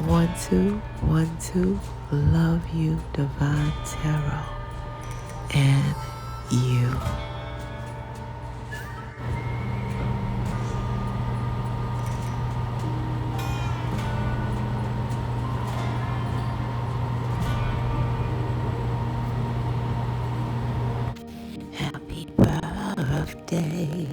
1, 2, 1, 2. Love you, Divine Tarot, and you. Happy birthday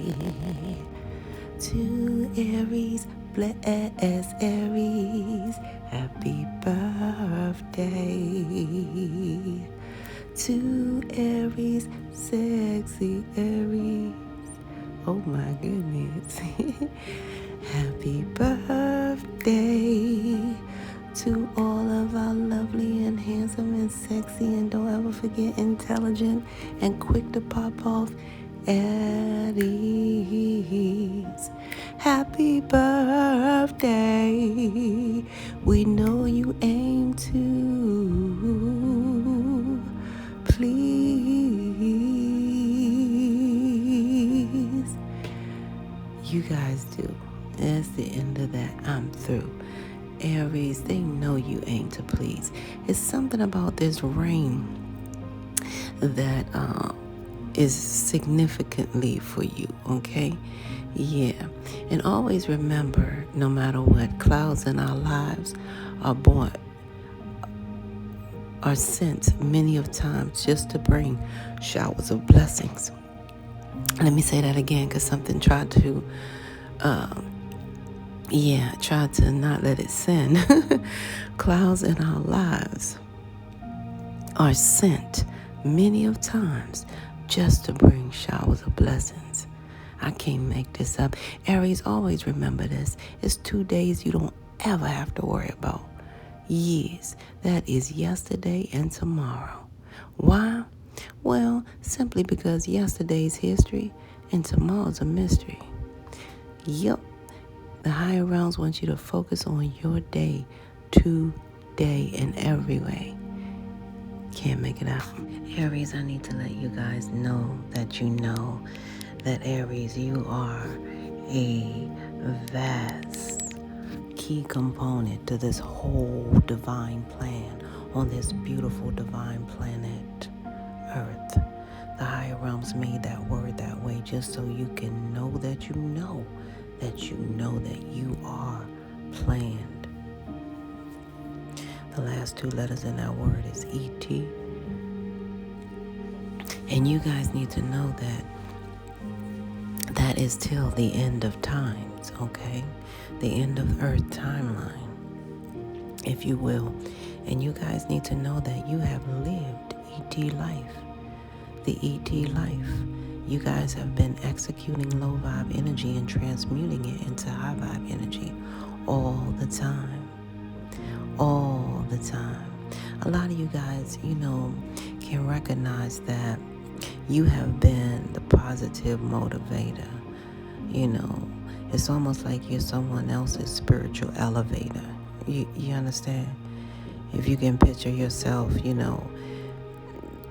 to Aries, bless Aries. Happy birthday to Aries, sexy Aries. Oh my goodness. Happy birthday to all of our lovely and handsome and sexy, and don't ever forget, intelligent and quick to pop off Aries. Happy birthday. We know you aim to please. You guys do. That's the end of that. I'm through. Aries, they know you aim to please. It's something about this rain that is significantly for you, okay? Yeah. And always remember, no matter what, clouds in our lives are sent many of times just to bring showers of blessings. Let me say that again, because something tried to not let it sin. Clouds in our lives are sent many of times just to bring showers of blessings. I can't make this up. Aries, always remember this. It's 2 days you don't ever have to worry about. Years. That is yesterday and tomorrow. Why? Well, simply because yesterday's history and tomorrow's a mystery. Yep. The higher realms want you to focus on your day, today, in every way. Can't make it out. Aries, I need to let you guys know that Aries, you are a vast key component to this whole divine plan on this beautiful divine planet, Earth. The higher realms made that word that way just so you can know that you know that you are planned. The last 2 letters in that word is E-T. And you guys need to know that is till the end of times, okay? The end of Earth timeline, if you will. And you guys need to know that you have lived ET life. The ET life. You guys have been executing low vibe energy and transmuting it into high vibe energy all the time. All the time. A lot of you guys, can recognize that you have been the positive motivator. It's almost like you're someone else's spiritual elevator. You understand? If you can picture yourself,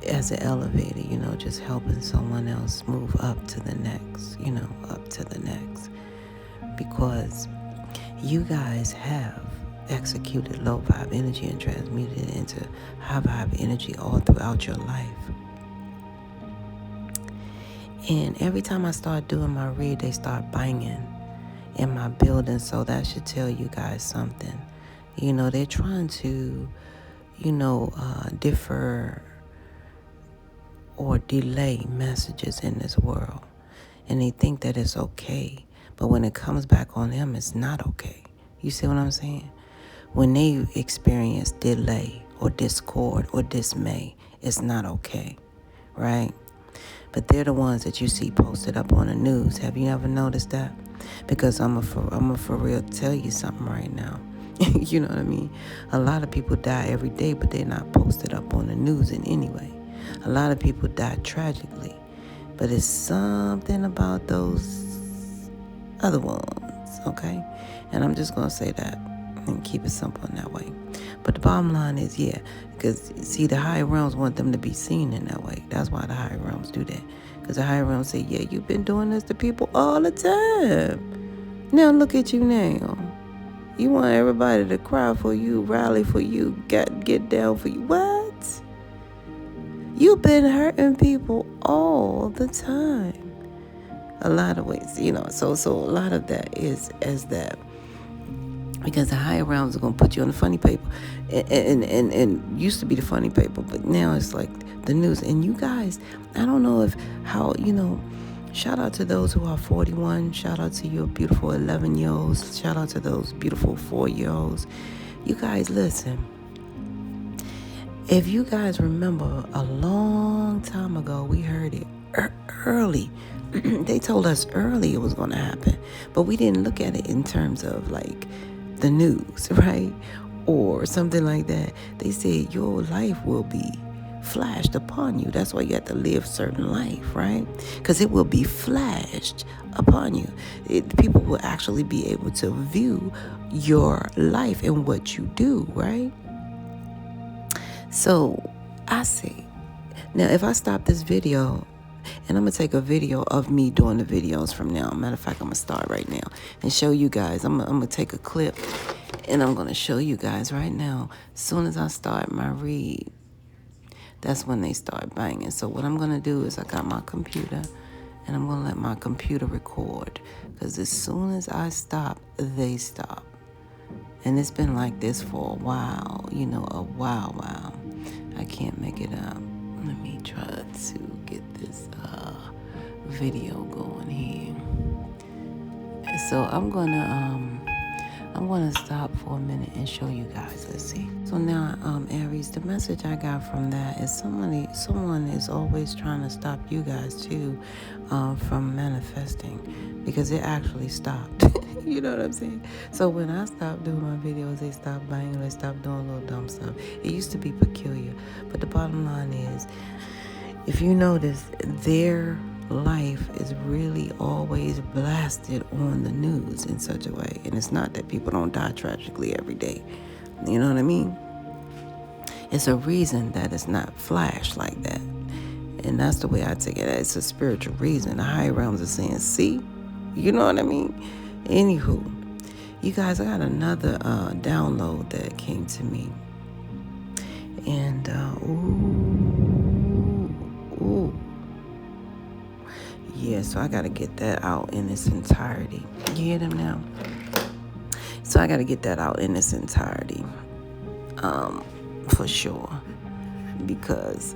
as an elevator, just helping someone else move up to the next, because you guys have executed low vibe energy and transmuted it into high vibe energy all throughout your life. And every time I start doing my read, they start banging in my building, so that should tell you guys something. They're trying to, defer or delay messages in this world, and they think that it's okay, but when it comes back on them, it's not okay. You see what I'm saying? When they experience delay or discord or dismay, it's not okay, right? But they're the ones that you see posted up on the news. Have you ever noticed that? Because I'm for real tell you something right now. You know what I mean? A lot of people die every day, but they're not posted up on the news in any way. A lot of people die tragically, but it's something about those other ones, okay? And I'm just going to say that and keep it simple in that way. But the bottom line is, because, see, the higher realms want them to be seen in that way. That's why the higher realms do that. Because the higher realms say, you've been doing this to people all the time. Now look at you now. You want everybody to cry for you, rally for you, get down for you. What? You've been hurting people all the time. A lot of ways, so a lot of that is as that, because the higher realms are going to put you on the funny paper, and used to be the funny paper, but now it's like the news. And you guys, I don't know shout out to those who are 41, shout out to your beautiful 11-year-olds, shout out to those beautiful 4-year-olds. You guys, listen, if you guys remember, a long time ago, we heard it early. They told us early it was going to happen, but we didn't look at it in terms of like the news, right? Or something like that. They said your life will be flashed upon you. That's why you have to live certain life, right? Because it will be flashed upon you. People will actually be able to view your life and what you do, right? So I say, now if I stop this video, and I'm going to take a video of me doing the videos from now. Matter of fact, I'm going to start right now and show you guys. I'm going to take a clip, and I'm going to show you guys right now. As soon as I start my read, that's when they start banging. So what I'm going to do is I got my computer, and I'm going to let my computer record. Because as soon as I stop, they stop. And it's been like this for a while, a while. I can't make it up. Let me try to get this video going here. So I'm gonna stop for a minute and show you guys. Let's see. So now, Aries, the message I got from that is someone is always trying to stop you guys too from manifesting, because it actually stopped. You know what I'm saying? So when I stopped doing my videos, they stopped banging, they stopped doing little dumb stuff. It used to be peculiar, but the bottom line is, if you notice, their life is really always blasted on the news in such a way. And it's not that people don't die tragically every day. You know what I mean? It's a reason that it's not flashed like that. And that's the way I take it. It's a spiritual reason. The higher realms are saying, see? You know what I mean? Anywho, you guys, I got another download that came to me. And, ooh. Yeah, so I got to get that out in its entirety. You hear them now? So I got to get that out in its entirety. For sure. Because,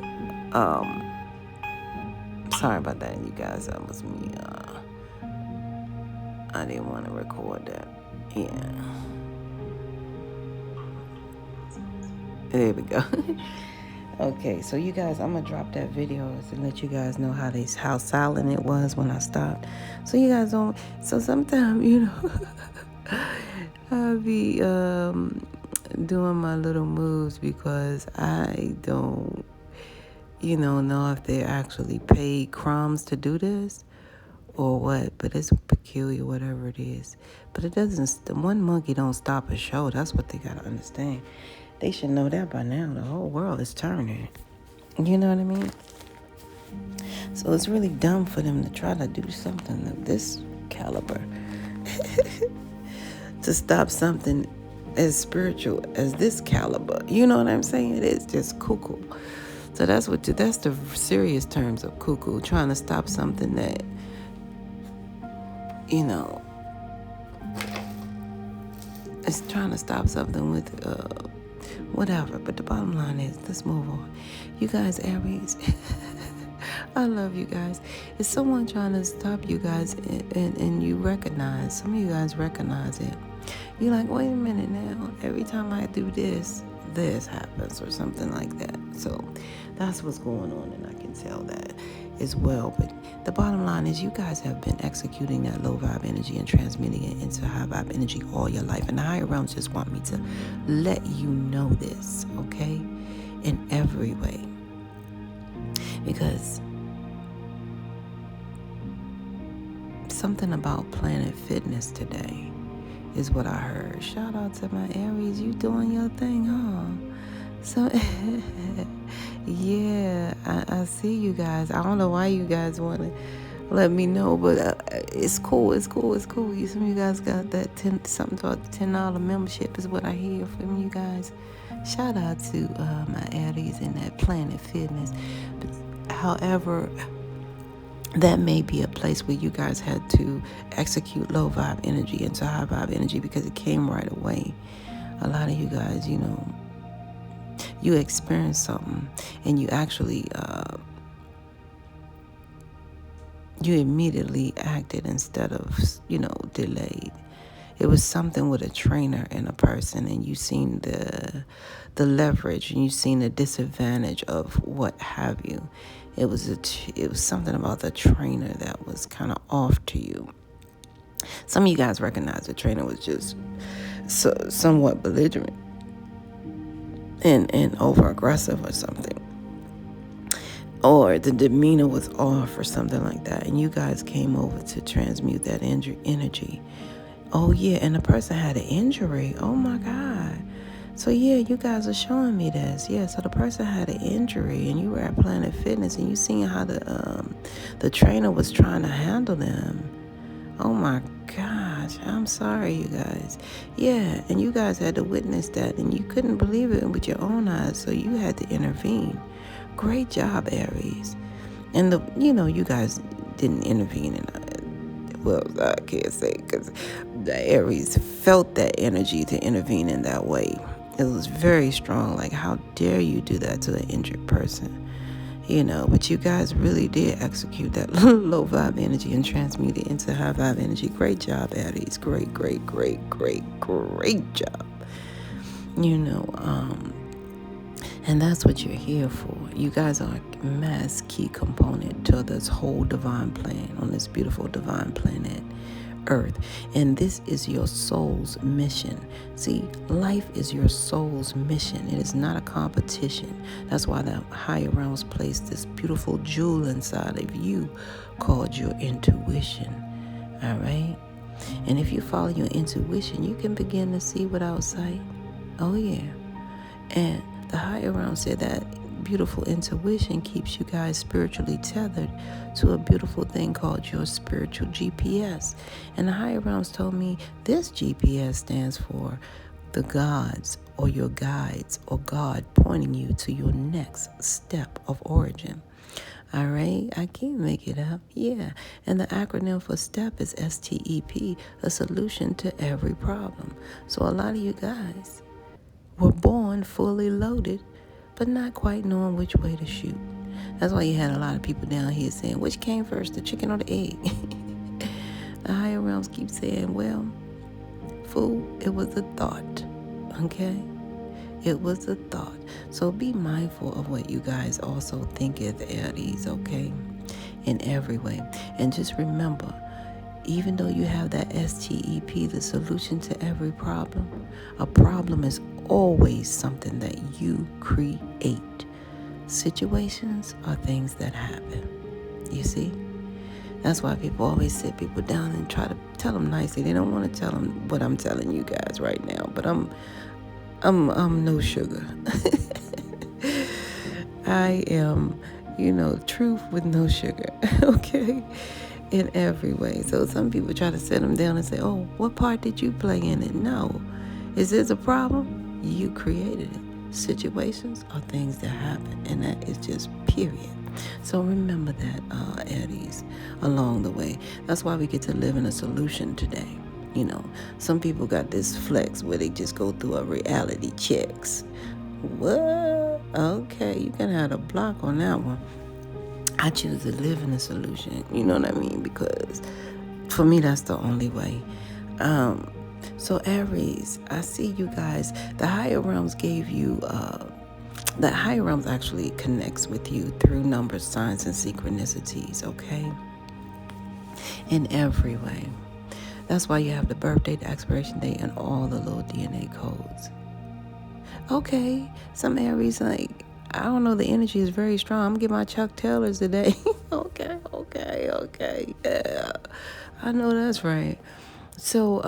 sorry about that, you guys. That was me. I didn't want to record that. Yeah. There we go. Okay, so you guys, I'm gonna drop that video to let you guys know how silent it was when I stopped. So you guys don't. So sometimes, I'll be doing my little moves because I don't, know if they actually paid crumbs to do this or what. But it's peculiar, whatever it is. But it doesn't. The one monkey don't stop a show. That's what they gotta understand. They should know that by now. The whole world is turning. You know what I mean? So it's really dumb for them to try to do something of this caliber. To stop something as spiritual as this caliber. You know what I'm saying? It's just cuckoo. So that's the serious terms of cuckoo. Trying to stop something that, it's trying to stop something with, whatever. But the bottom line is, let's move on. You guys, Aries, I love you guys. Is someone trying to stop you guys, and you recognize, some of you guys recognize it. You're like, wait a minute now. Every time I do this happens or something like that. So that's what's going on, and I can tell that as well. But the bottom line is, you guys have been executing that low vibe energy and transmitting it into high vibe energy all your life. And the higher realms just want me to let you know this, okay? In every way. Because something about Planet Fitness today is what I heard. Shout out to my Aries. You doing your thing, huh? So, yeah, I see you guys. I don't know why you guys want to let me know. But it's cool. It's cool. It's cool. Some of you guys got that something about the $10 membership is what I hear from you guys. Shout out to my Aries and that Planet Fitness. But, however, that may be a place where you guys had to execute low vibe energy into high vibe energy because it came right away. A lot of you guys, you experienced something and you actually you immediately acted instead of delayed. It was something with a trainer and a person, and you seen the leverage and you seen the disadvantage of what have you. It was something about the trainer that was kind of off to you. Some of you guys recognize the trainer was just somewhat belligerent and over aggressive or something, or the demeanor was off or something like that, and you guys came over to transmute that energy. Oh yeah, and the person had an injury. Oh my God. So yeah, you guys are showing me this. Yeah, so the person had an injury and you were at Planet Fitness and you seen how the trainer was trying to handle them. Oh my gosh, I'm sorry, you guys. Yeah, and you guys had to witness that and you couldn't believe it with your own eyes, so you had to intervene. Great job, Aries. And you guys didn't intervene well, I can't say because the Aries felt that energy to intervene in that way. It was very strong. Like, how dare you do that to an injured person? But you guys really did execute that low vibe energy and transmute it into high vibe energy. Great job, Aries. Great, great, great, great, great job. And that's what you're here for. You guys are a mass key component to this whole divine plan on this beautiful divine planet, Earth. And this is your soul's mission. See, life is your soul's mission. It is not a competition. That's why the higher realms placed this beautiful jewel inside of you called your intuition. All right? And if you follow your intuition, you can begin to see without sight. Oh, yeah. And the higher realm said that beautiful intuition keeps you guys spiritually tethered to a beautiful thing called your spiritual GPS. And the higher realms told me this GPS stands for the gods or your guides or God pointing you to your next step of origin. All right, I can't make it up. Yeah, and the acronym for STEP is STEP, a solution to every problem. So a lot of you guys were born fully loaded, but not quite knowing which way to shoot. That's why you had a lot of people down here saying, which came first, the chicken or the egg? The higher realms keep saying, well, fool, it was a thought, okay? It was a thought. So be mindful of what you guys also thinketh, Aries, okay? In every way. And just remember, even though you have that STEP, the solution to every problem, a problem is always something that you create. Situations are things that happen. You see? That's why people always sit people down and try to tell them nicely. They don't want to tell them what I'm telling you guys right now, but I'm no sugar. I am, truth with no sugar. Okay? In every way. So some people try to sit them down and say, oh, what part did you play in it? No. Is this a problem? You created it. Situations are things that happen, and that is just period. So remember that, Aries, along the way. That's why we get to live in a solution today. Some people got this flex where they just go through a reality checks. What? Okay, you can have a block on that one. I choose to live in a solution, you know what I mean? Because for me, that's the only way. So Aries, I see you guys, the higher realms gave you, the higher realms actually connects with you through numbers, signs, and synchronicities, okay? In every way. That's why you have the birth date, the expiration date, and all the little DNA codes. Okay, some Aries, like, I don't know, the energy is very strong. I'm going to get my Chuck Taylors today. Okay. Yeah, I know that's right. So,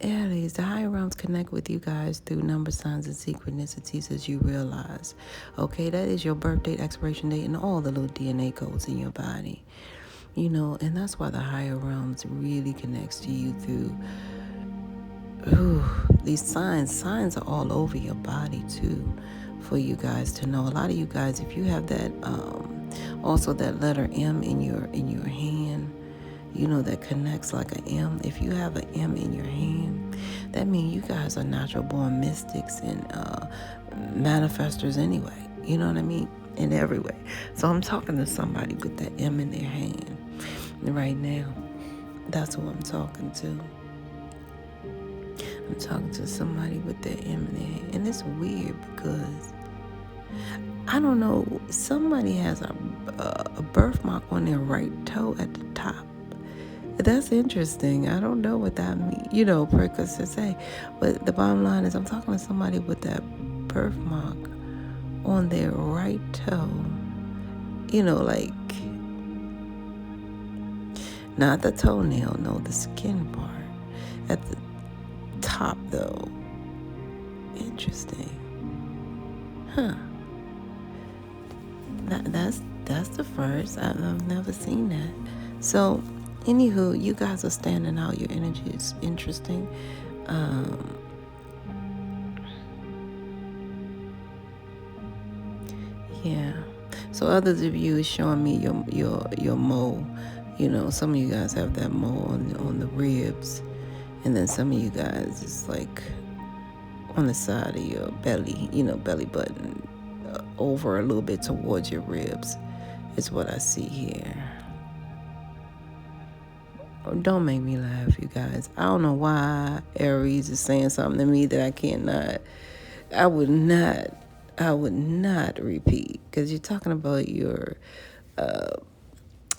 Aries, the higher realms connect with you guys through number, signs, and synchronicities as you realize. Okay, that is your birth date, expiration date, and all the little DNA codes in your body. And that's why the higher realms really connects to you through these signs. Signs are all over your body too, for you guys to know. A lot of you guys, if you have that, also that letter M in your hand, that connects like an M. If you have an M in your hand, that means you guys are natural born mystics and manifestors anyway. You know what I mean? In every way. So I'm talking to somebody with that M in their hand right now. That's who I'm talking to. I'm talking to somebody with that M in their hand. And it's weird because, I don't know, somebody has a birthmark on their right toe at the top. That's interesting. I don't know what that means, because to say. But the bottom line is I'm talking to somebody with that birthmark on their right toe. Like, not the toenail, no, the skin part. At the top, though. Interesting. Huh. That's the first. I've never seen that. So, anywho, you guys are standing out. Your energy is interesting. Yeah. So others of you is showing me your mole. Some of you guys have that mole on the ribs, and then some of you guys is like on the side of your belly, belly button, over a little bit towards your ribs, is what I see here. Don't make me laugh, you guys. I don't know why Aries is saying something to me that I cannot. I would not repeat, because you're talking about your.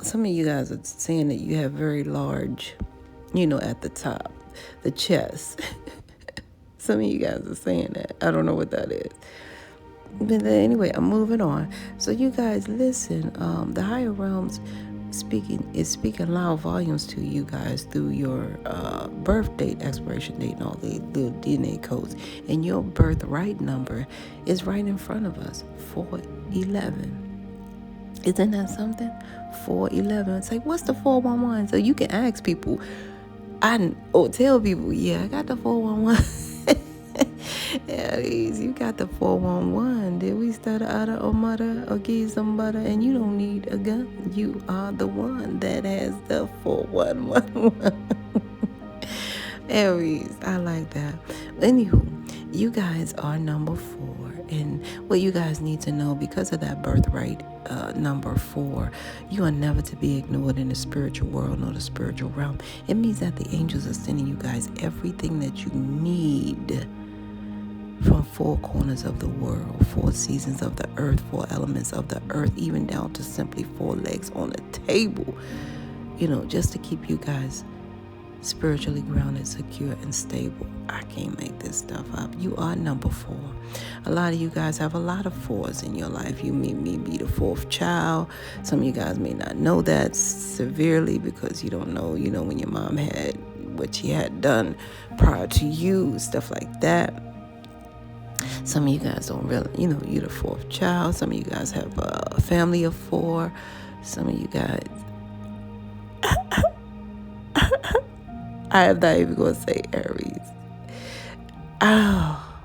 Some of you guys are saying that you have very large, at the top, the chest. Some of you guys are saying that. I don't know what that is. But anyway, I'm moving on. So you guys, listen. The higher realms is speaking loud volumes to you guys through your birth date, expiration date, and all the little DNA codes. And your birthright number is right in front of us, 411. Isn't that something? 411. It's like, what's the 411? So you can ask people. Tell people, yeah, I got the 411. Aries, you got the 411. Did we study out of mother or give you some butter? And you don't need a gun. You are the one that has the 411. Aries, I like that. Anywho, you guys are number 4. And what you guys need to know, because of that birthright number 4, you are never to be ignored in the spiritual world nor the spiritual realm. It means that the angels are sending you guys everything that you need from 4 corners of the world, 4 seasons of the earth, 4 elements of the earth, even down to simply 4 legs on a table, just to keep you guys spiritually grounded, secure, and stable. I can't make this stuff up. You are number 4. A lot of you guys have a lot of 4s in your life. You may be the 4th child. Some of you guys may not know that severely because you don't know, when your mom had what she had done prior to you, stuff like that. Some of you guys don't really, you're the 4th child. Some of you guys have a family of 4. Some of you guys, I am not even going to say Aries. Oh,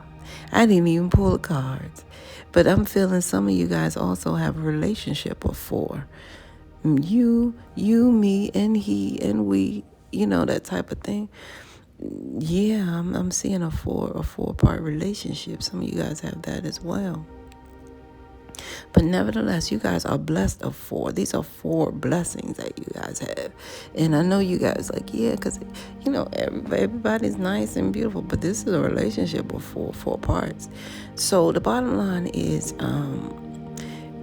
I didn't even pull the cards. But I'm feeling some of you guys also have a relationship of 4. You, me, and he, and we, that type of thing. Yeah, I'm seeing a 4-part relationship. Some of you guys have that as well. But nevertheless, you guys are blessed of 4. These are 4 blessings that you guys have. And I know you guys like, yeah, because, everybody's nice and beautiful. But this is a relationship of 4 parts. So the bottom line is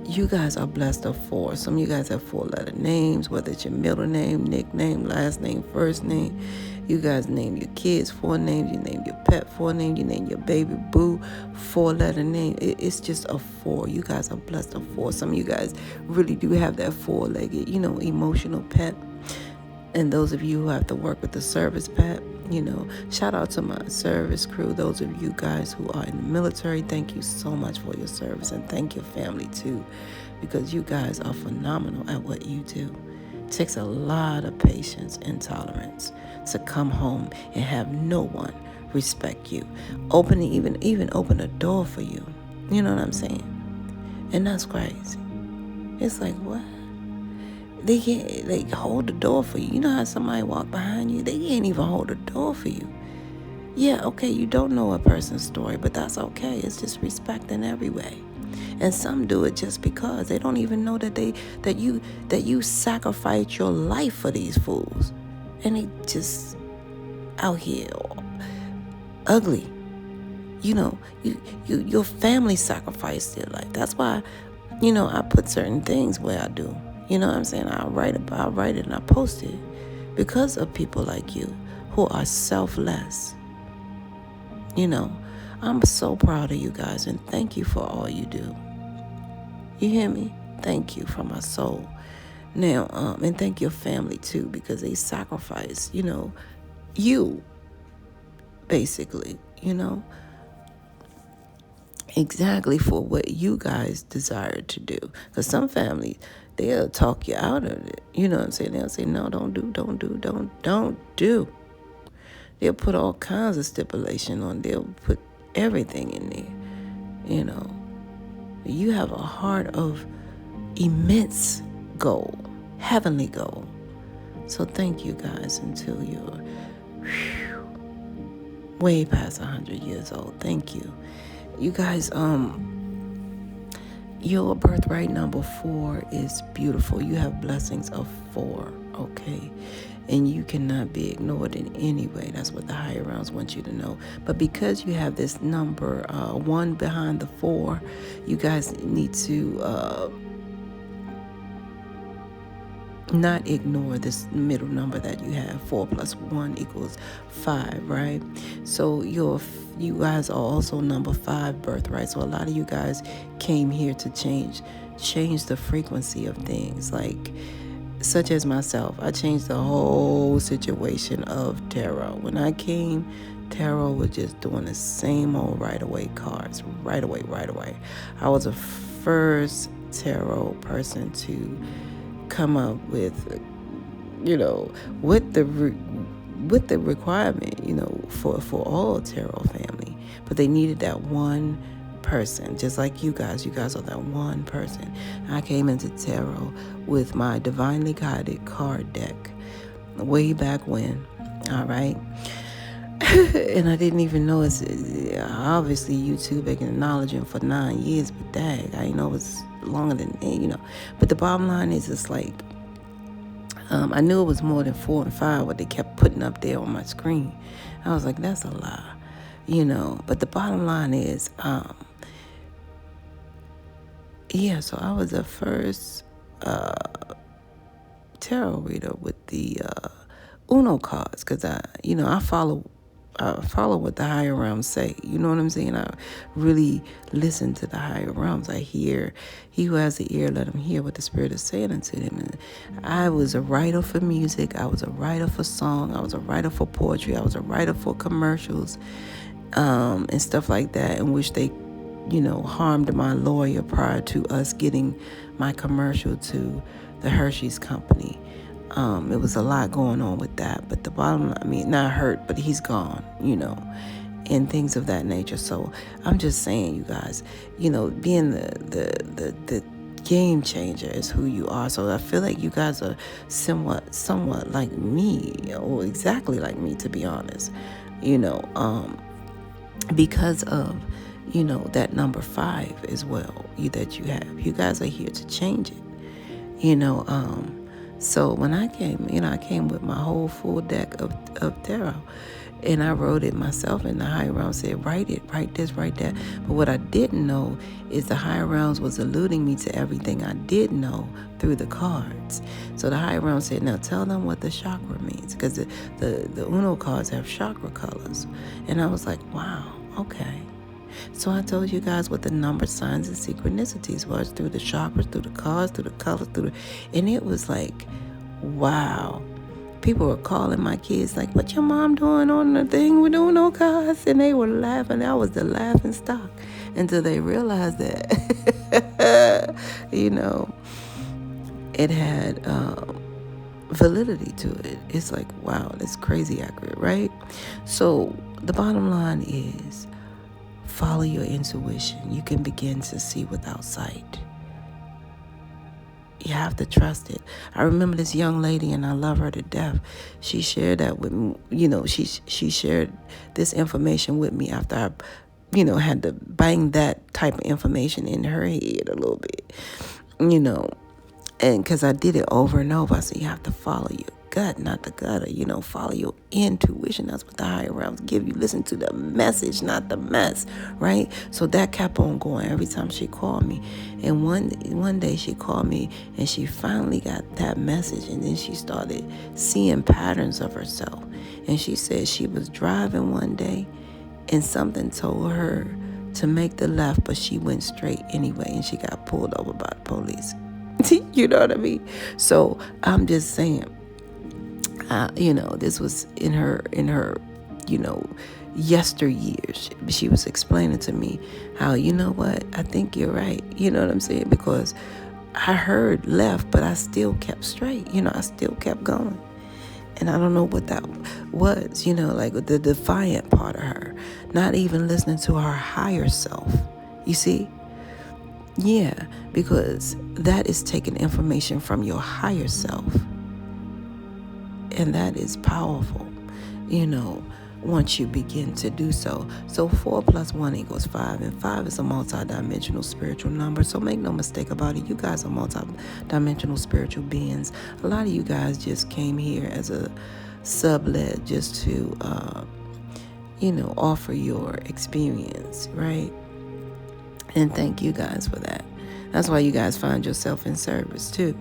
you guys are blessed of 4. Some of you guys have 4-letter names, whether it's your middle name, nickname, last name, first name. You guys name your kids 4 names. You name your pet 4 names. You name your baby boo 4-letter name. It's just a 4. You guys are blessed of 4. Some of you guys really do have that 4-legged, emotional pet. And those of you who have to work with the service pet, shout out to my service crew. Those of you guys who are in the military, thank you so much for your service. And thank your family too, because you guys are phenomenal at what you do. It takes a lot of patience and tolerance to come home and have no one respect you. Even open a door for you. You know what I'm saying? And that's crazy. It's like, what? They can't like hold the door for you. You know how somebody walk behind you? They can't even hold the door for you. Yeah, okay, you don't know a person's story, but that's okay. It's just respect in every way. And some do it just because they don't even know that you sacrificed your life for these fools. And they just out here ugly. You know, your family sacrificed their life. That's why, I put certain things where I do. You know what I'm saying? I'll write it and I post it because of people like you who are selfless. I'm so proud of you guys and thank you for all you do. You hear me? Thank you from my soul. Now, and thank your family too because they sacrifice, you basically, exactly for what you guys desire to do. Because some families, they'll talk you out of it. You know what I'm saying? They'll say, no, don't do. They'll put all kinds of stipulation on. They'll put everything in there. You have a heart of immense goal, heavenly goal. So thank you guys until you're way past 100 years old. Thank you. You guys, your birthright number 4 is beautiful. You have blessings of 4, okay? And you cannot be ignored in any way. That's what the higher realms want you to know. But because you have this number 1 behind the 4, you guys need to not ignore this middle number that you have. 4 plus 1 equals 5, right? So you guys are also number 5 birthright. So a lot of you guys came here to change the frequency of things, like such as myself. I changed the whole situation of tarot. When I came, tarot was just doing the same old right-away cards. Right away. I was the first tarot person to come up with, with the requirement, for all tarot family. But they needed that one person, just like you guys. You guys are that one person. I came into tarot with my divinely guided card deck way back when. All right. And I didn't even know it's obviously YouTube been acknowledging for 9 years, but dang, I know it's longer than. But the bottom line is, it's like I knew it was more than 4 and 5, what they kept putting up there on my screen. I was like, that's a lie, But the bottom line is, so I was the first tarot reader with the Uno cards, because I follow what the higher realms say. You know what I'm saying? I really listen to the higher realms. I hear, he who has the ear, let him hear what the Spirit is saying unto him. And I was a writer for music. I was a writer for song. I was a writer for poetry. I was a writer for commercials and stuff like that, in which they, harmed my lawyer prior to us getting my commercial to the Hershey's company. It was a lot going on with that, but the bottom line, not hurt, but he's gone, and things of that nature. So I'm just saying, you guys, being the game changer is who you are. So I feel like you guys are somewhat like me, or exactly like me, to be honest, because of, that number 5 as well, that you have. You guys are here to change it, So when I came, I came with my whole full deck of tarot, and I wrote it myself, and the higher realms said, write this, write that. But what I didn't know is the higher realms was alluding me to everything I did know through the cards. So the higher realms said, now tell them what the chakra means, because the Uno cards have chakra colors. And I was like, wow, okay. So I told you guys what the number, signs, and synchronicities was through the chakras, through the cards, through the colors, and it was like, wow. People were calling my kids like, what your mom doing on the thing with Uno cards? And they were laughing. I was the laughing stock until they realized that, it had validity to it. It's like, wow, that's crazy accurate, right? So the bottom line is follow your intuition. You can begin to see without sight. You have to trust it. I remember this young lady, and I love her to death. She shared that with me. She shared this information with me after I, had to bang that type of information in her head a little bit, and because I did it over and over. I said, you have to follow your gut, not the gutter. Follow your intuition. That's what the higher realms give you. Listen to the message, not the mess, right? So that kept on going every time she called me. And one day she called me, and she finally got that message, and then she started seeing patterns of herself. And she said she was driving one day, and something told her to make the left, but she went straight anyway, and she got pulled over by the police. You know what I mean? So I'm just saying, this was in her, yesteryears. She was explaining to me how, what, I think you're right. You know what I'm saying? Because I heard left, but I still kept straight. I still kept going. And I don't know what that was, like the defiant part of her, not even listening to her higher self. You see? Yeah, because that is taking information from your higher self. And that is powerful, once you begin to do so. So 4 + 1 = 5, and 5 is a multi-dimensional spiritual number. So make no mistake about it. You guys are multi-dimensional spiritual beings. A lot of you guys just came here as a sublet just to, offer your experience, right? And thank you guys for that. That's why you guys find yourself in service too.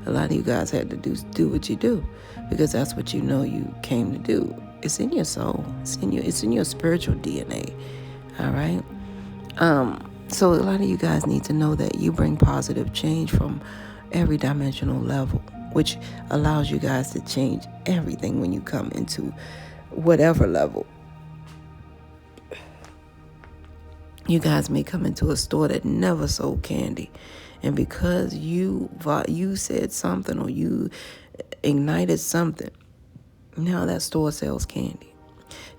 A lot of you guys had to do what you do, because that's what you came to do. It's in your soul. It's in your spiritual DNA. All right. So a lot of you guys need to know that you bring positive change from every dimensional level, which allows you guys to change everything when you come into whatever level. You guys may come into a store that never sold candy, and because you said something or you ignited something, now that store sells candy.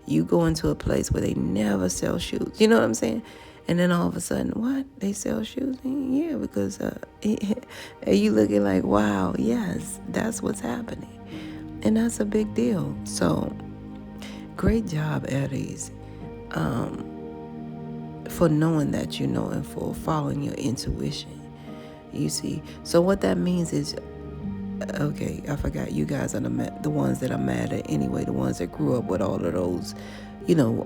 You go into a place where they never sell shoes. You know what I'm saying? And then all of a sudden, what? They sell shoes? Yeah, because you looking like, wow, yes, that's what's happening. And that's a big deal. So, great job, Aries. For knowing that and for following your intuition. You see? So what that means is, okay, I forgot, you guys are the ones that are mad at anyway, the ones that grew up with all of those,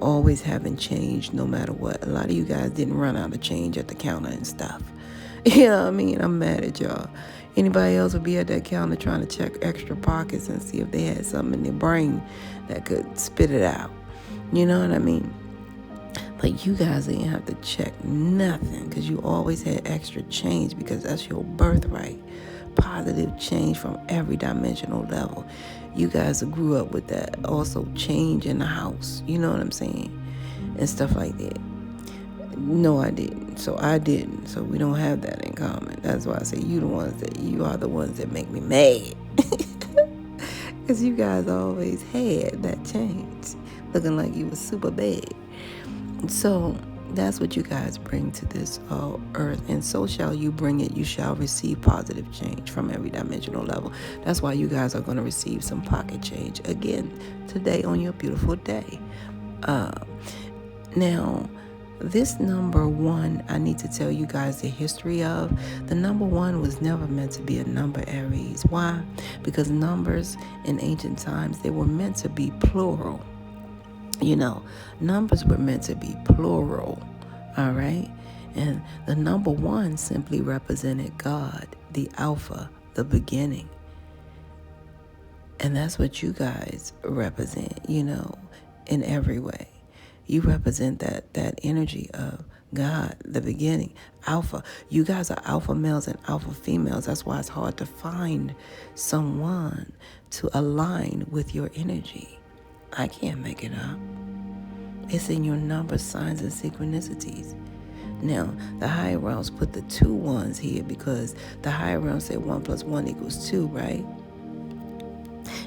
always having change no matter what. A lot of you guys didn't run out of change at the counter and stuff. You know what I mean? I'm mad at y'all. Anybody else would be at that counter trying to check extra pockets and see if they had something in their brain that could spit it out. You know what I mean? But you guys didn't have to check nothing, because you always had extra change, because that's your birthright. Positive change from every dimensional level. You guys grew up with that. Also change in the house. You know what I'm saying? And stuff like that. No, I didn't. So I didn't. So we don't have that in common. That's why I say you are the ones that make me mad. Because you guys always had that change. Looking like you was super bad. So that's what you guys bring to this earth, and so shall you bring it. You shall receive positive change from every dimensional level. That's why you guys are going to receive some pocket change again today on your beautiful day. Now, this number 1, I need to tell you guys the history of. The number 1 was never meant to be a number, Aries. Why? Because numbers in ancient times, they were meant to be plural. Numbers were meant to be plural, all right? And the number 1 simply represented God, the Alpha, the beginning. And that's what you guys represent, in every way. You represent that energy of God, the beginning, Alpha. You guys are alpha males and alpha females. That's why it's hard to find someone to align with your energy. I can't make it up. It's in your numbers, signs, and synchronicities. Now, the higher realms put the 2 1s here because the higher realms say 1 + 1 = 2, right?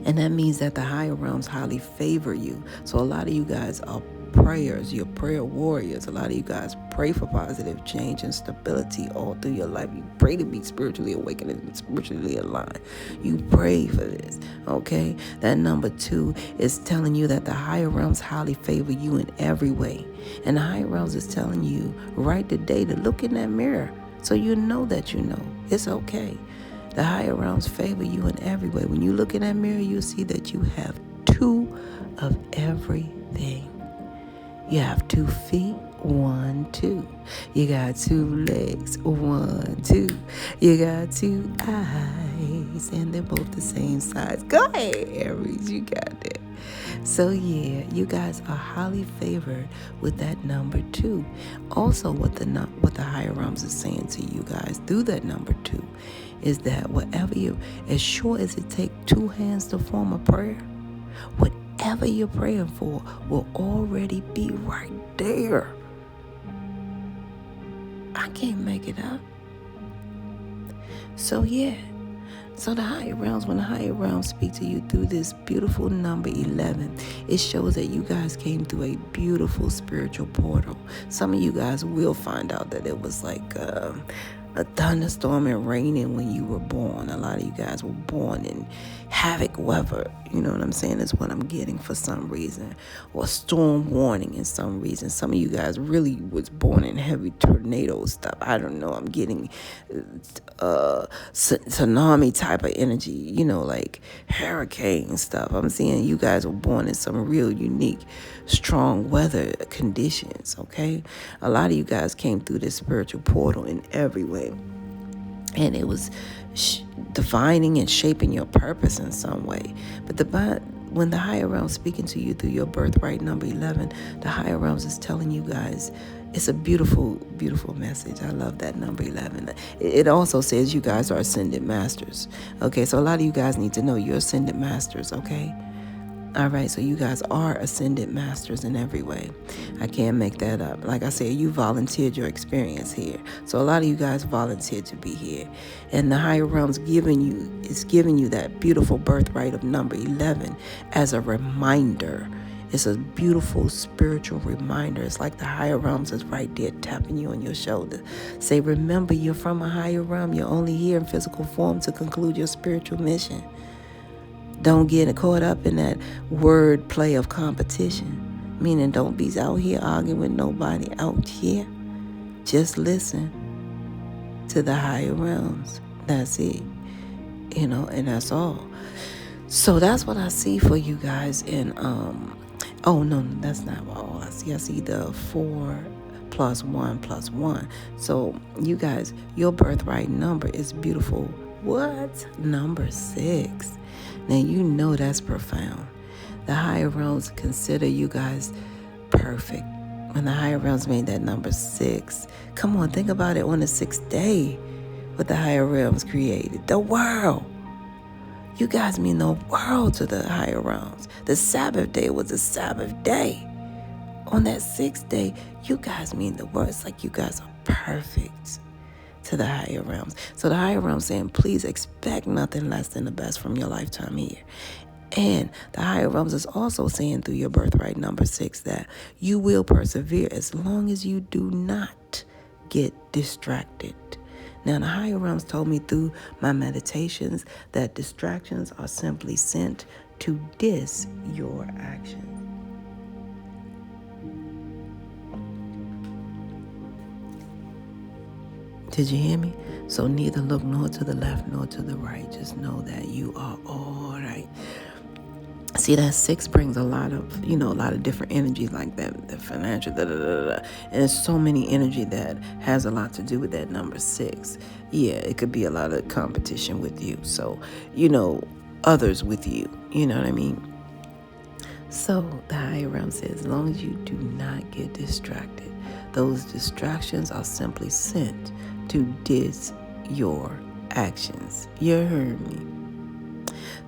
And that means that the higher realms highly favor you. So a lot of you guys are prayers, you're prayer warriors. A lot of you guys pray for positive change and stability all through your life. You pray to be spiritually awakened and spiritually aligned. You pray for this, okay? That number 2 is telling you that the higher realms highly favor you in every way. And the higher realms is telling you right today to look in that mirror so you know that you know. It's okay. The higher realms favor you in every way. When you look in that mirror, you see that you have 2 of everything. You have 2 feet, 1, 2. You got 2 legs, 1, 2. You got 2 eyes, and they're both the same size. Go ahead, Aries, you got that. So yeah, you guys are highly favored with that number 2. Also, what the higher realms is saying to you guys through that number 2 is that as sure as it takes 2 hands to form a prayer, whatever you're praying for will already be right there. I can't make it up. So yeah. So the higher realms, when the higher realms speak to you through this beautiful number 11, it shows that you guys came through a beautiful spiritual portal. Some of you guys will find out that it was like a thunderstorm and raining when you were born. A lot of you guys were born in havoc weather. You know what I'm saying? Is what I'm getting for some reason. Or storm warning in some reason. Some of you guys really was born in heavy tornado stuff. I don't know. I'm getting tsunami type of energy. You know, like hurricane stuff. I'm seeing you guys were born in some real unique, strong weather conditions. Okay? A lot of you guys came through this spiritual portal in every way. And it was defining and shaping your purpose in some way. But when the higher realms speaking to you through your birthright number 11, the higher realms is telling you guys, it's a beautiful, beautiful message. I love that number 11. It also says you guys are ascended masters. Okay, so a lot of you guys need to know you're ascended masters, okay? All right, so you guys are ascended masters in every way. I can't make that up. Like I said, you volunteered your experience here. So a lot of you guys volunteered to be here. And the higher realms giving you that beautiful birthright of number 11 as a reminder. It's a beautiful spiritual reminder. It's like the higher realms is right there tapping you on your shoulder. Say, remember, you're from a higher realm. You're only here in physical form to conclude your spiritual mission. Don't get caught up in that word play of competition. Meaning don't be out here arguing with nobody out here. Just listen to the higher realms. That's it. You know, and that's all. So that's what I see for you guys in oh no, that's not all I see. I see the 4 + 1 + 1. So you guys, your birthright number is beautiful. What? Number 6. Now, you know that's profound. The higher realms consider you guys perfect. When the higher realms made that number 6, come on, think about it on the 6th day, what the higher realms created. The world. You guys mean the world to the higher realms. The Sabbath day was a Sabbath day. On that 6th day, you guys mean the world. It's like you guys are perfect to the higher realms. So the higher realms saying, please expect nothing less than the best from your lifetime here. And the higher realms is also saying through your birthright number 6 that you will persevere as long as you do not get distracted. Now, the higher realms told me through my meditations that distractions are simply sent to dis your actions. Did you hear me? So neither look nor to the left nor to the right. Just know that you are all right. See, that 6 brings a lot of different energies like that, the financial, And there's so many energy that has a lot to do with that number 6. Yeah, it could be a lot of competition with you. So, others with you. You know what I mean? So the higher realm says, as long as you do not get distracted, those distractions are simply sent to dis your actions. You heard me?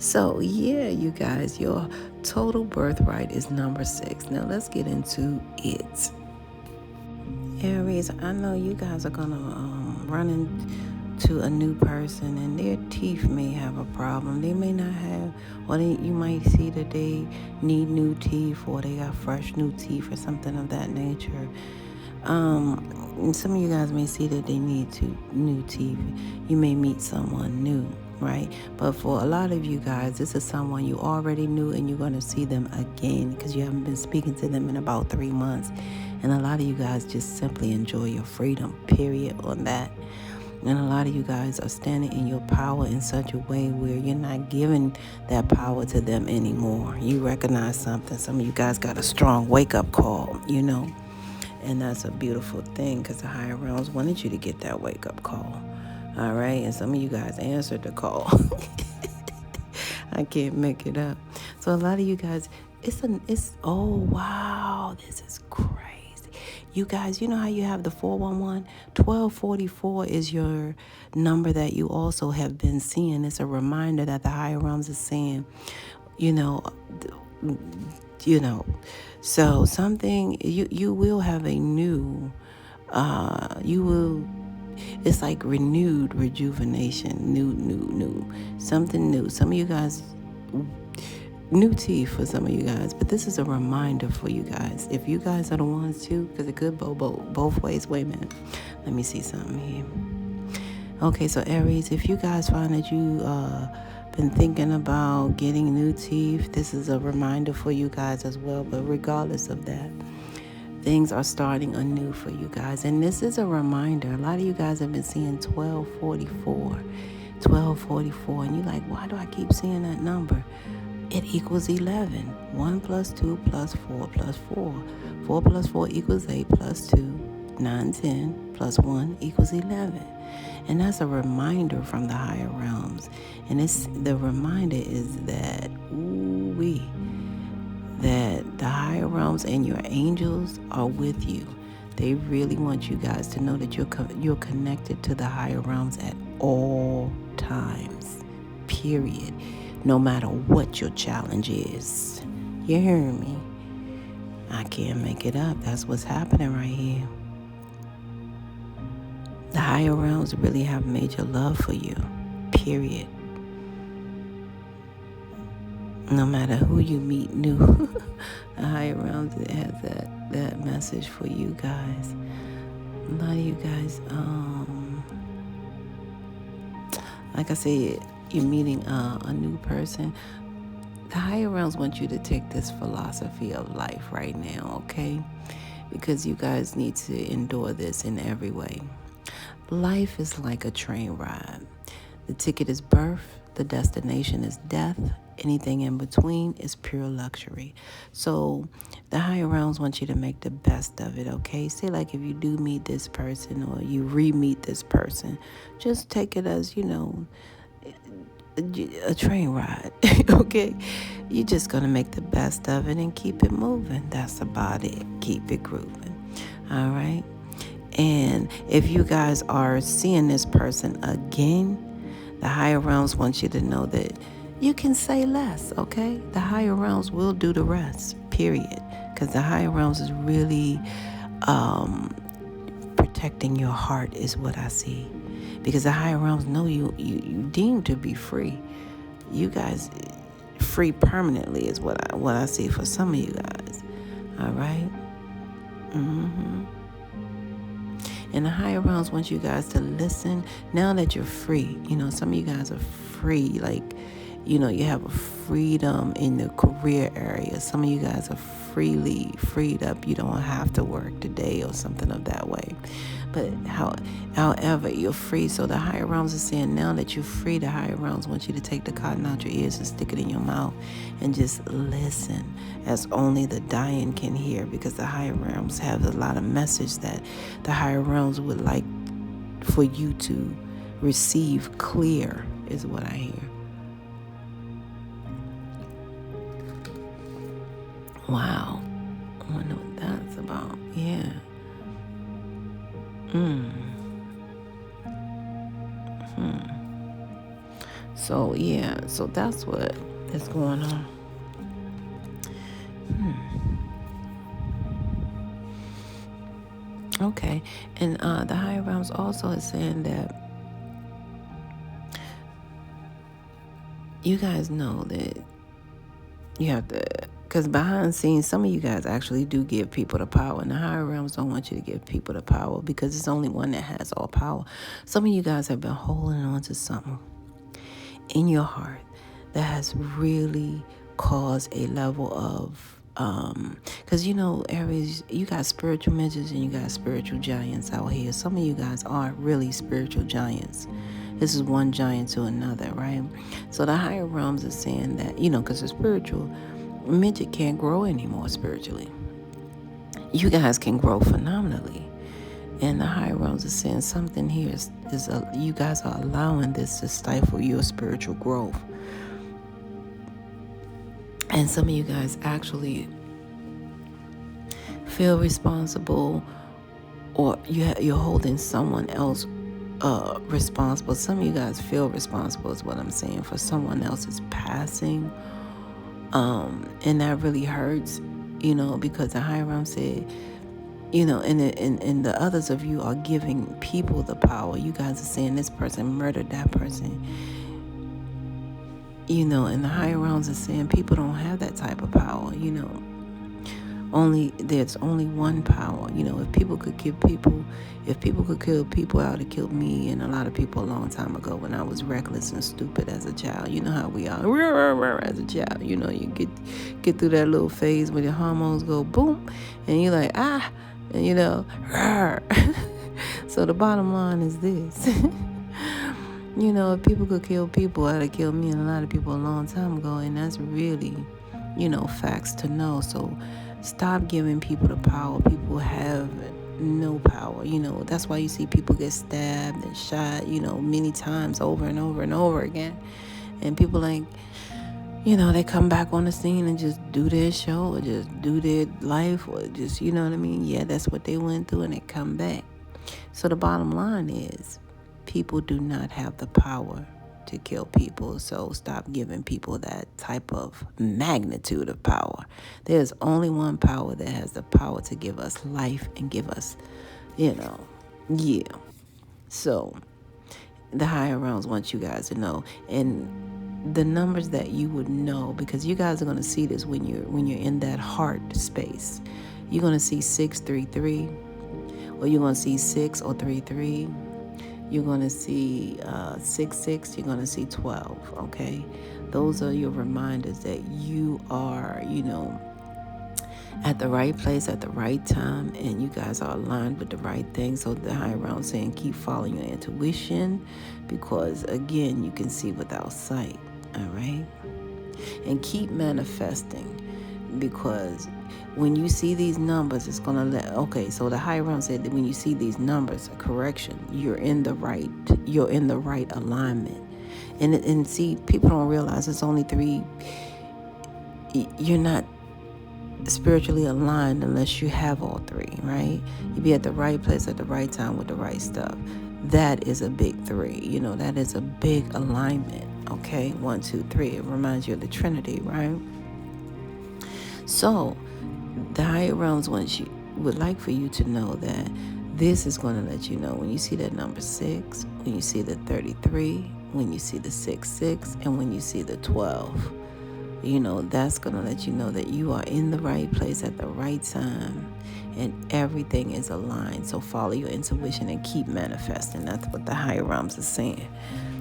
So yeah, you guys, your total birthright is number 6. Now let's get into it. Aries, I know you guys are gonna run into a new person and they're teeth may have a problem. They may not have, or you might see that they need new teeth, or they got fresh new teeth or something of that nature. And some of you guys may see that they need new teeth. You may meet someone new, right? But for a lot of you guys, this is someone you already knew, and you're going to see them again because you haven't been speaking to them in about 3 months. And a lot of you guys just simply enjoy your freedom, period, on that. And a lot of you guys are standing in your power in such a way where you're not giving that power to them anymore. You recognize something. Some of you guys got a strong wake-up call, And that's a beautiful thing because the higher realms wanted you to get that wake-up call. All right? And some of you guys answered the call. I can't make it up. So a lot of you guys, oh, wow, this is crazy. You guys, you know how you have the 411? 1244 is your number that you also have been seeing. It's a reminder that the higher realms is saying, so something, you will have a new, it's like renewed rejuvenation, new, something new. Some of you guys, new teeth for some of you guys, but this is a reminder for you guys. If you guys are the ones too, because it could go both ways. Wait a minute. Let me see something here. Okay, so Aries, if you guys find that you been thinking about getting new teeth, this is a reminder for you guys as well. But regardless of that, things are starting anew for you guys. And this is a reminder. A lot of you guys have been seeing 1244, and you're like, why do I keep seeing that number? It equals 11. 1 plus 2 plus 4 plus 4. 4 plus 4 equals 8 plus 2. 9, 10 plus 1 equals 11. And that's a reminder from the higher realms. And the reminder is that, that the higher realms and your angels are with you. They really want you guys to know that you're connected to the higher realms at all times. Period. No matter what your challenge is. You hear me? I can't make it up. That's what's happening right here. The higher realms really have major love for you. Period. No matter who you meet new, the higher realms has that message for you guys. A lot of you guys, like I said, you're meeting a new person. The higher realms want you to take this philosophy of life right now, okay? Because you guys need to endure this in every way. Life is like a train ride. The ticket is birth, the destination is death. Anything in between is pure luxury. So the higher realms want you to make the best of it, okay? Say like if you do meet this person or you re-meet this person, just take it as, a train ride, okay? You're just going to make the best of it and keep it moving. That's about it. Keep it grooving, all right? And if you guys are seeing this person again, the higher realms want you to know that you can say less, okay? The higher realms will do the rest, period. Because the higher realms is really protecting your heart is what I see. Because the higher realms know you deemed to be free. You guys free permanently is what I see for some of you guys. All right? Mm-hmm. And the higher realms want you guys to listen. Now that you're free, some of you guys are free. Like, you have a freedom in the career area. Some of you guys are freed up. You don't have to work today or something of that way. But however, you're free. So the higher realms are saying now that you're free, the higher realms want you to take the cotton out your ears and stick it in your mouth and just listen as only the dying can hear, because the higher realms have a lot of message that the higher realms would like for you to receive clear is what I hear. Wow. I wonder what that's about. Yeah. So, yeah. So that's what is going on. Okay. And the higher realms also is saying that you guys know that you have to, because behind the scenes, some of you guys actually do give people the power, and the higher realms don't want you to give people the power because it's only one that has all power. Some of you guys have been holding on to something in your heart that has really caused a level of because Aries, you got spiritual midgets and you got spiritual giants out here. Some of you guys are really spiritual giants. This is one giant to another, right? So the higher realms are saying that, because the spiritual midget can't grow anymore spiritually. You guys can grow phenomenally. And the higher realms are saying something here is you guys are allowing this to stifle your spiritual growth. And some of you guys actually feel responsible, or you're holding someone else responsible. Some of you guys feel responsible is what I'm saying, for someone else's passing. And that really hurts, because the higher realm said, and the others of you are giving people the power. You guys are saying this person murdered that person. And the higher realms are saying people don't have that type of power. There's only one power. If people could kill people out, it killed me and a lot of people a long time ago when I was reckless and stupid as a child. You know how we are as a child. You get through that little phase where your hormones go boom, and you're like, and So the bottom line is this. If people could kill people, it would kill me and a lot of people a long time ago, and that's really, facts to know. So stop giving people the power. People have no power. That's why you see people get stabbed and shot, many times over and over and over again. And people they come back on the scene and just do their show or just do their life or just, you know what I mean? Yeah, that's what they went through and they come back. So the bottom line is, people do not have the power to kill people, so stop giving people that type of magnitude of power. There's only one power that has the power to give us life and give us, So the higher realms want you guys to know, and the numbers that you would know, because you guys are going to see this when you're in that heart space. You're going to see 633, or you're going to see 6 or 33. You're going to see 6, you're going to see 12, okay? Those are your reminders that you are, at the right place at the right time, and you guys are aligned with the right thing. So the higher realm saying keep following your intuition, because, again, you can see without sight, all right? And keep manifesting, because when you see these numbers, it's going to so the higher realm said that when you see these numbers, correction, you're in the right alignment. And see, people don't realize it's only 3. You're not spiritually aligned unless you have all 3, right? You be at the right place at the right time with the right stuff. That is a big 3. That is a big alignment, okay? 1, 2, 3. It reminds you of the Trinity, right? So the higher realms would like for you to know that this is going to let you know when you see that number 6, when you see the 33, when you see the 6, and when you see the 12. That's going to let you know that you are in the right place at the right time and everything is aligned. So follow your intuition and keep manifesting. That's what the higher realms are saying.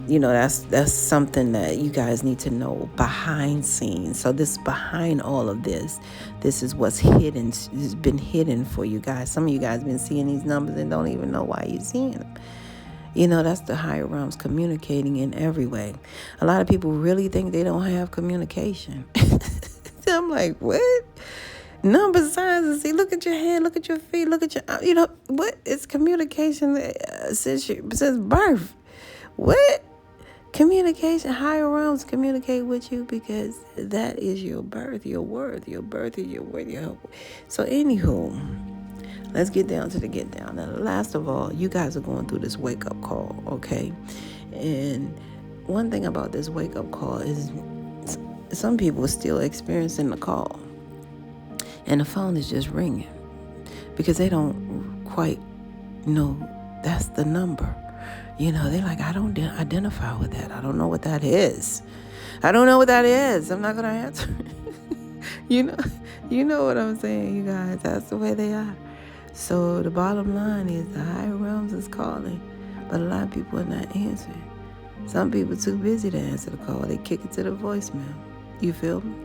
That's something that you guys need to know behind scenes. So this behind all of this is what's hidden. It's been hidden for you guys. Some of you guys been seeing these numbers and don't even know why you're seeing them. That's the higher realms communicating in every way. A lot of people really think they don't have communication. I'm like, what? Numbers, signs, and see, look at your head, look at your feet, look at your, what? It's communication since birth. What? Communication, higher realms communicate with you because that is your birth, your worth. Your birth is your worth, your hope. So anywho, let's get down to the get down. Now, last of all, you guys are going through this wake-up call, okay? And one thing about this wake-up call is some people are still experiencing the call. And the phone is just ringing because they don't quite know that's the number. They're like, I don't identify with that. I don't know what that is. I don't know what that is. I'm not going to answer. you know, you know what I'm saying, you guys. That's the way they are. So the bottom line is the higher realms is calling, but a lot of people are not answering. Some people too busy to answer the call. They kick it to the voicemail. You feel me?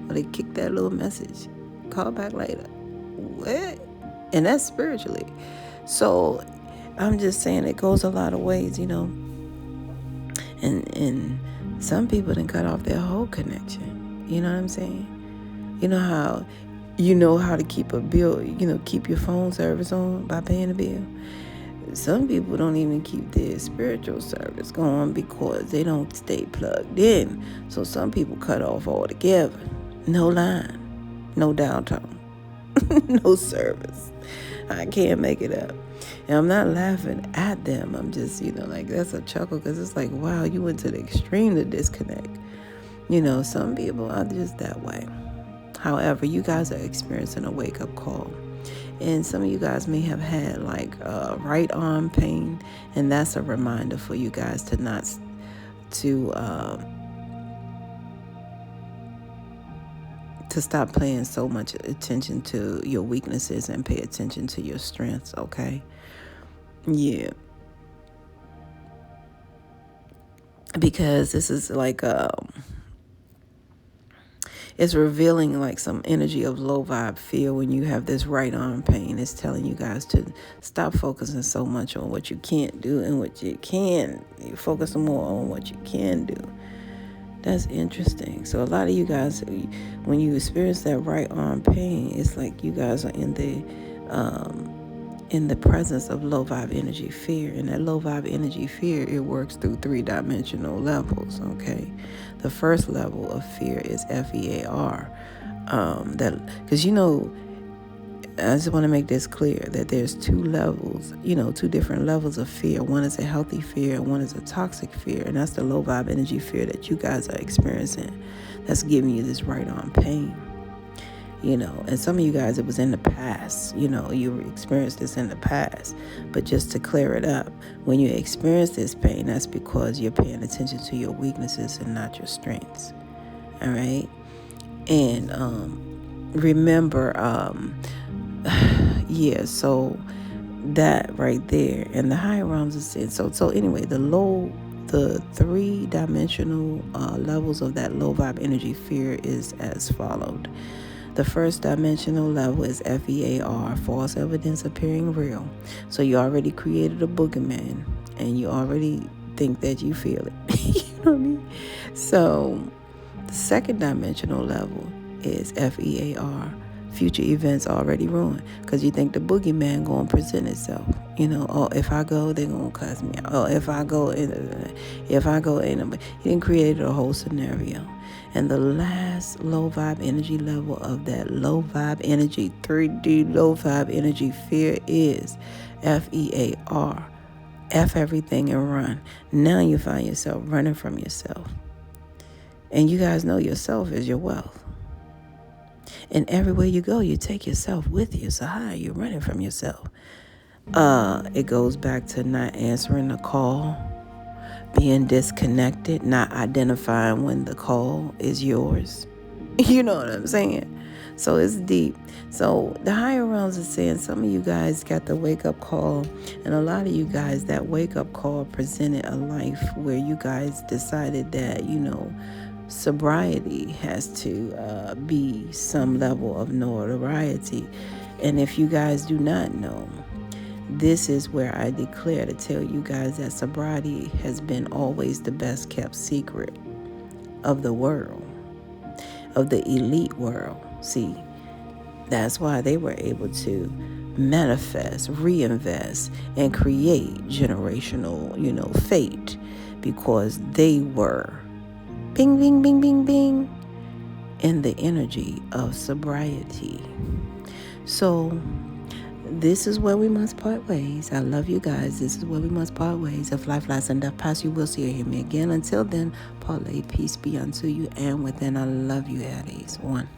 Or they kick that little message. Call back later. What? And that's spiritually. So I'm just saying it goes a lot of ways, And some people done cut off their whole connection. You know what I'm saying? You know how to keep a bill, keep your phone service on by paying a bill. Some people don't even keep their spiritual service going because they don't stay plugged in. So some people cut off altogether. No line, no downtime, no service. I can't make it up. And I'm not laughing at them. I'm just, that's a chuckle because it's like, wow, you went to the extreme to disconnect. Some people are just that way. However, you guys are experiencing a wake-up call. And some of you guys may have had right arm pain. And that's a reminder for you guys to stop paying so much attention to your weaknesses and pay attention to your strengths, okay? Yeah. Because this is it's revealing some energy of low vibe fear when you have this right arm pain. It's telling you guys to stop focusing so much on what you can't do and what you can. You focus more on what you can do. That's interesting. So a lot of you guys, when you experience that right arm pain, it's like you guys are in the presence of low vibe energy fear. And that low vibe energy fear, it works through 3-dimensional levels, okay? The first level of fear is FEAR. Because I just want to make this clear that there's two levels, two different levels of fear. One is a healthy fear and one is a toxic fear. And that's the low vibe energy fear that you guys are experiencing. That's giving you this right arm pain. And some of you guys, it was in the past, you experienced this in the past. But just to clear it up, when you experience this pain, that's because you're paying attention to your weaknesses and not your strengths. All right. And remember, so that right there, and the higher realms is in. So anyway, the 3-dimensional levels of that low vibe energy fear is as followed. The first dimensional level is FEAR, false evidence appearing real. So you already created a boogeyman and you already think that you feel it. You know what I mean? So the second dimensional level is FEAR, future events already ruined, because you think the boogeyman going to present itself. If I go, they're going to cuss me out. If I go, you didn't create a whole scenario. And the last low vibe energy level of that low vibe energy, 3D low vibe energy fear is FEAR. F everything and run. Now you find yourself running from yourself. And you guys know yourself is your wealth. And everywhere you go, you take yourself with you. So how are you running from yourself? It goes back to not answering the call, being disconnected, not identifying when the call is yours. You know what I'm saying? So it's deep. So the higher realms are saying some of you guys got the wake-up call, and a lot of you guys, that wake-up call presented a life where you guys decided that, sobriety has to be some level of notoriety. And if you guys do not know, this is where I declare to tell you guys that sobriety has been always the best kept secret of the world, of the elite world. See, that's why they were able to manifest, reinvest, and create generational, fate, because they were bing, bing, bing, bing, bing in the energy of sobriety. So this is where we must part ways. I love you guys. This is where we must part ways. If life, lies, and death pass, you will see or hear me again. Until then, parlay, peace be unto you and within. I love you, Aries. 1.